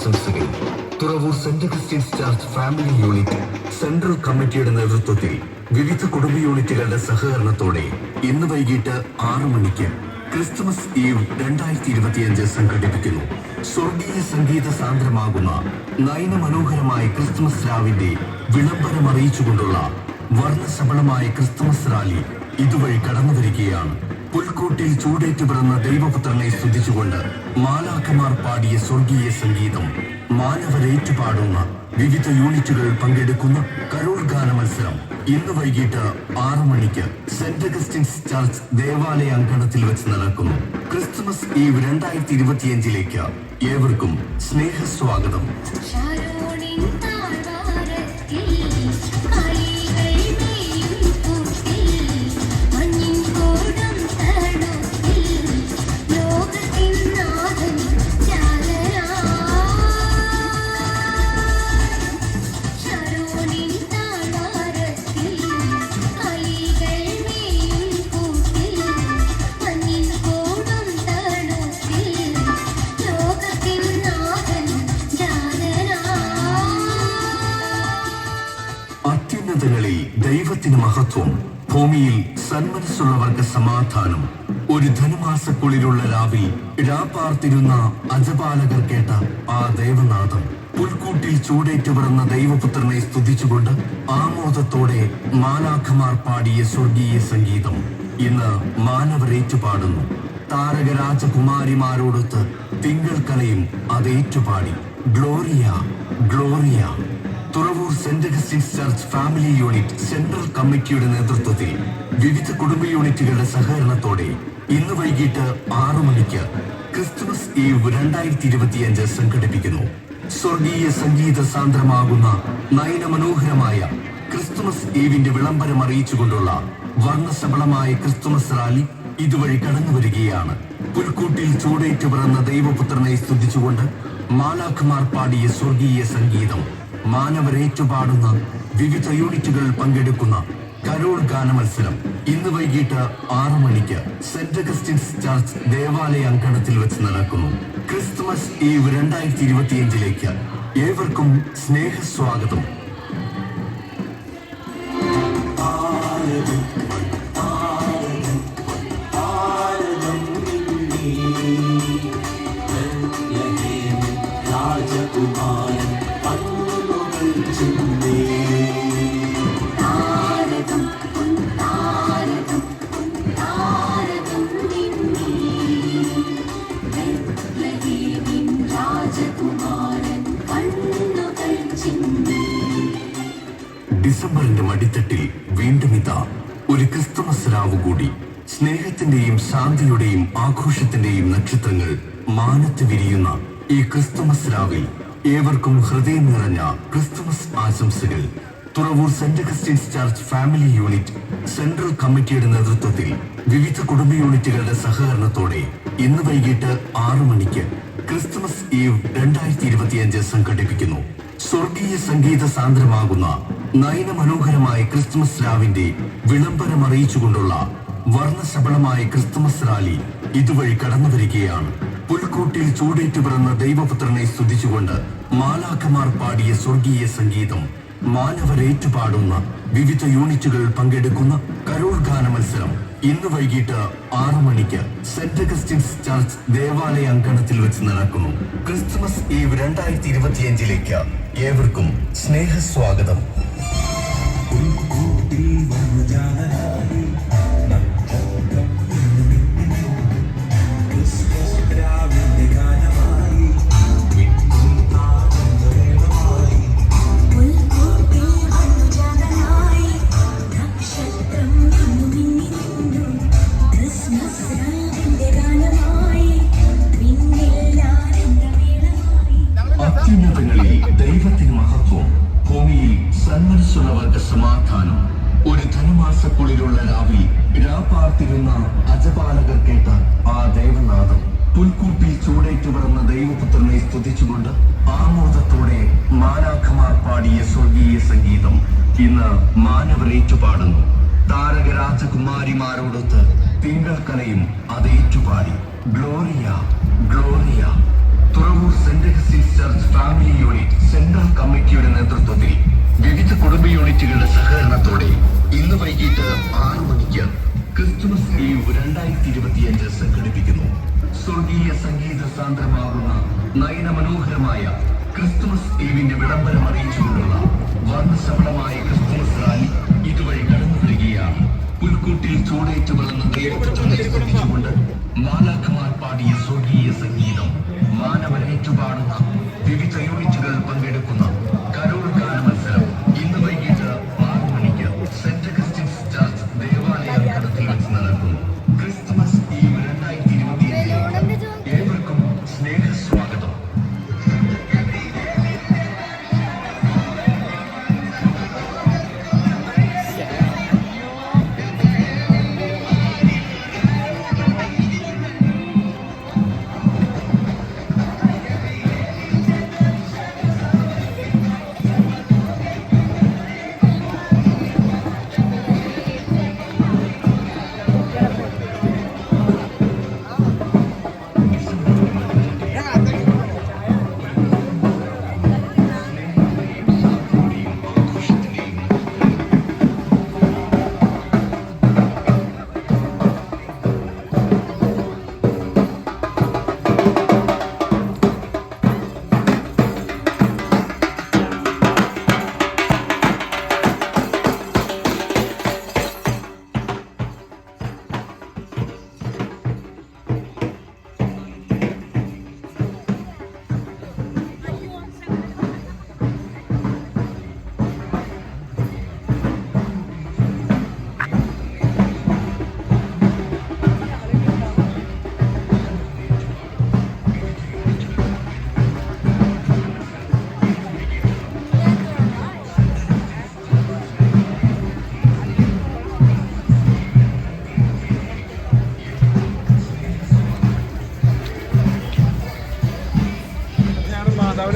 ആശംസകൾ. Thuravoor saint Christians church family unit central കമ്മിറ്റിയുടെ നേതൃത്വത്തിൽ വിവിധ കുടുംബ യൂണിറ്റുകളുടെ സഹകരണത്തോടെ ഇന്ന് വൈകിട്ട് 6 മണിക്ക് ക്രിസ്തുമസ് ഈവ് 2025 സംഘടിപ്പിക്കുന്നു. സ്വർഗീയ സംഗീത സാന്ദ്രമാകുന്ന നയനമനോഹരമായ ക്രിസ്തുമസ് രാവിന്റെ വിളംബരം അറിയിച്ചുകൊണ്ടുള്ള വർണ്ണശബളമായ ക്രിസ്തുമസ് റാലി ഇതുവഴി കടന്നു വരികയാണ്. പുൽക്കൂട്ടിൽ ചൂടേറ്റു പിറന്ന ദൈവപുത്രനെ സ്തുതിച്ചുകൊണ്ട് മാലാഖമാർ പാടിയ സ്വർഗീയ സംഗീതം, മാനവരേറ്റുപാടുന്ന വിവിധ യൂണിറ്റുകൾ പങ്കെടുക്കുന്ന കരോൾ ഗാന മത്സരം ഇന്ന് വൈകിട്ട് 6 മണിക്ക് സെന്റ് അഗസ്റ്റിൻസ് ചർച്ച് ദേവാലയ അങ്കണത്തിൽ വെച്ച് നടക്കുന്നു. ക്രിസ്തുമസ് ഈവ് 2025 ഏവർക്കും സ്നേഹസ്വാഗതം. അത്യുന്നതങ്ങളിൽ ദൈവത്തിന് മഹത്വം, ഭൂമിയിൽ സന്മനസ്സുള്ളവർക്ക് സമാധാനം. ഒരു ധനുമാസക്കുളിലുള്ള രാവിൽ രാപ്പാർത്തിരുന്ന അജപാലകർ കേട്ട ആ ദേവനാദം, പുൽക്കൂട്ടിൽ ചൂടേറ്റു പിറന്ന ദൈവപുത്രനെ സ്തുതിച്ചുകൊണ്ട് ആമോദത്തോടെ മാലാഖമാർ പാടിയ സ്വർഗീയ സംഗീതം ഇന്ന് മാനവരേറ്റുപാടുന്നു. താരകരാജകുമാരിമാരോടൊത്ത് തിങ്കൾ കലയും അതേറ്റുപാടി gloria gloria. Thuravoor saint Augustine's church family unit central കമ്മിറ്റിയുടെ നേതൃത്വത്തിൽ വിവിധ കുടുംബ യൂണിറ്റുകളുടെ സഹകരണത്തോടെ ഇന്ന് വൈകിട്ട് 6 മണിക്ക് ക്രിസ്തുമസ് ഈവ് 2025 സംഘടിപ്പിക്കുന്നു. സ്വർഗീയ സംഗീത സാന്ദ്രമാകുന്ന നയനമനോഹരമായ ക്രിസ്തുമസ് ഈവിന്റെ വിളംബരം അറിയിച്ചുകൊണ്ടുള്ള വർണ്ണശബളമായ ക്രിസ്തുമസ് റാലി ഇതുവഴി കടന്നു വരികയാണ്. പുൽക്കൂട്ടിൽ ചൂടേറ്റു പിറന്ന ദൈവപുത്രനെ സ്തുതിച്ചുകൊണ്ട് മാലാഖമാർ പാടിയ സ്വർഗീയ സംഗീതം, മാനവരേറ്റുപാടുന്ന വിവിധ യൂണിറ്റുകൾ പങ്കെടുക്കുന്ന കരോൾ ഗാന മത്സരം ഇന്ന് വൈകിട്ട് 6 മണിക്ക് സെന്റ് അഗസ്റ്റിൻസ് ചർച്ച് ദേവാലയ അങ്കണത്തിൽ വെച്ച് നടക്കുന്നു. ക്രിസ്തുമസ് ഈവ് 2025 ഏവർക്കും സ്നേഹസ്വാഗതം. ഡിസംബറിന്റെ മടിത്തട്ടിൽ വീണ്ടും ഇതാ ഒരു ക്രിസ്തുമസ് രാവ് കൂടി. സ്നേഹത്തിന്റെയും ശാന്തിയുടെയും ആഘോഷത്തിന്റെയും നക്ഷത്രങ്ങൾ മാനത്ത് വിരിയുന്ന ഈ ക്രിസ്തുമസ് രാവിൽ ഏവർക്കും ഹൃദയം നിറഞ്ഞ ക്രിസ്തുമസ് ആശംസകൾ. Thuravoor saint Augustine's church family unit central കമ്മിറ്റിയുടെ നേതൃത്വത്തിൽ വിവിധ കുടുംബ യൂണിറ്റുകളുടെ സഹകരണത്തോടെ ഇന്ന് വൈകിട്ട് 6 മണിക്ക് ക്രിസ്തുമസ് ഈവ് 2025 സംഘടിപ്പിക്കുന്നു. സ്വർഗീയ സംഗീത സാന്ദ്രമാകുന്ന നയനമനോഹരമായ ക്രിസ്തുമസ് രാവിന്റെ വിളംബരം അറിയിച്ചുകൊണ്ടുള്ള വർണ്ണശബളമായ ക്രിസ്തുമസ് റാലി ഇതുവഴി കടന്നു വരികയാണ്. പുൽക്കൂട്ടിൽ ചൂടേറ്റു പിറന്ന ദൈവപുത്രനെ സ്തുതിച്ചുകൊണ്ട് മാലാഖമാർ പാടിയ സ്വർഗീയ സംഗീതം, മാനവരേറ്റുപാടുന്ന വിവിധ യൂണിറ്റുകൾ പങ്കെടുക്കുന്ന കരോൾ ഗാന മത്സരം ഇന്ന് വൈകിട്ട് 6 മണിക്ക് സെന്റ് അഗസ്റ്റിൻസ് ചർച്ച് ദേവാലയ അങ്കണത്തിൽ വെച്ച് നടക്കുന്നു. ക്രിസ്തുമസ് ഈവ് 2025 ഏവർക്കും സ്നേഹസ്വാഗതം. അത്യുന്നതങ്ങളിൽ ദൈവത്തിന് മഹത്വം, ഭൂമിയിൽ സന്മനസ്സുള്ളവർക്ക് സമാധാനം. ഒരു ധനുമാസക്കുളിലുള്ള രാവിൽ രാപ്പാർത്തിരുന്ന അജപാലകർ കേട്ട ആ ദേവനാദം, പുൽക്കൂട്ടിൽ ചൂടേറ്റു പിറന്ന ദൈവപുത്രനെ സ്തുതിച്ചുകൊണ്ട് ആമോദത്തോടെ മാലാഖമാർ പാടിയ സ്വർഗീയ സംഗീതം ഇന്ന് മാനവരേറ്റുപാടുന്നു. താരകരാജകുമാരിമാരോടൊത്ത് തിങ്കൾ കലയും അതേറ്റുപാടി gloria gloria. Thuravoor saint Augustine's church നയനമനോഹരമായ ക്രിസ്തുമസ് ഈവിന്റെ വിളംബരം അറിയിച്ചുകൊണ്ടുള്ള വർണ്ണശബളമായ ക്രിസ്തുമസ് റാലി ഇതുവഴി കടന്നു വരികയാണ്. പുൽക്കൂട്ടിൽ ചൂടേറ്റു വളർന്ന ദൈവപുത്രനെ സ്തുതിച്ചുകൊണ്ട് മാലാഖമാർ പാടിയ സ്വർഗീയ സംഗീതം, മാനവരേറ്റുപാടുന്ന വിവിധ യൂണിറ്റുകൾ പങ്കെടുക്കുന്ന കരോൾ ഗാന മത്സരം ഇന്ന് വൈകിട്ട് 6 മണിക്ക് സെന്റ് അഗസ്റ്റിൻസ് ചർച്ച് ദേവാലയ അങ്കണത്തിൽ വെച്ച് നടക്കുന്നു. ക്രിസ്തുമസ് ഈവ് 2025 ഏവർക്കും സ്നേഹസ്വാഗതം.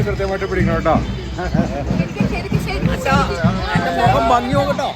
കൃത്യമായിട്ട് പിടിക്കണം കേട്ടോ. മുഖം ഭംഗി നോക്കട്ടോ.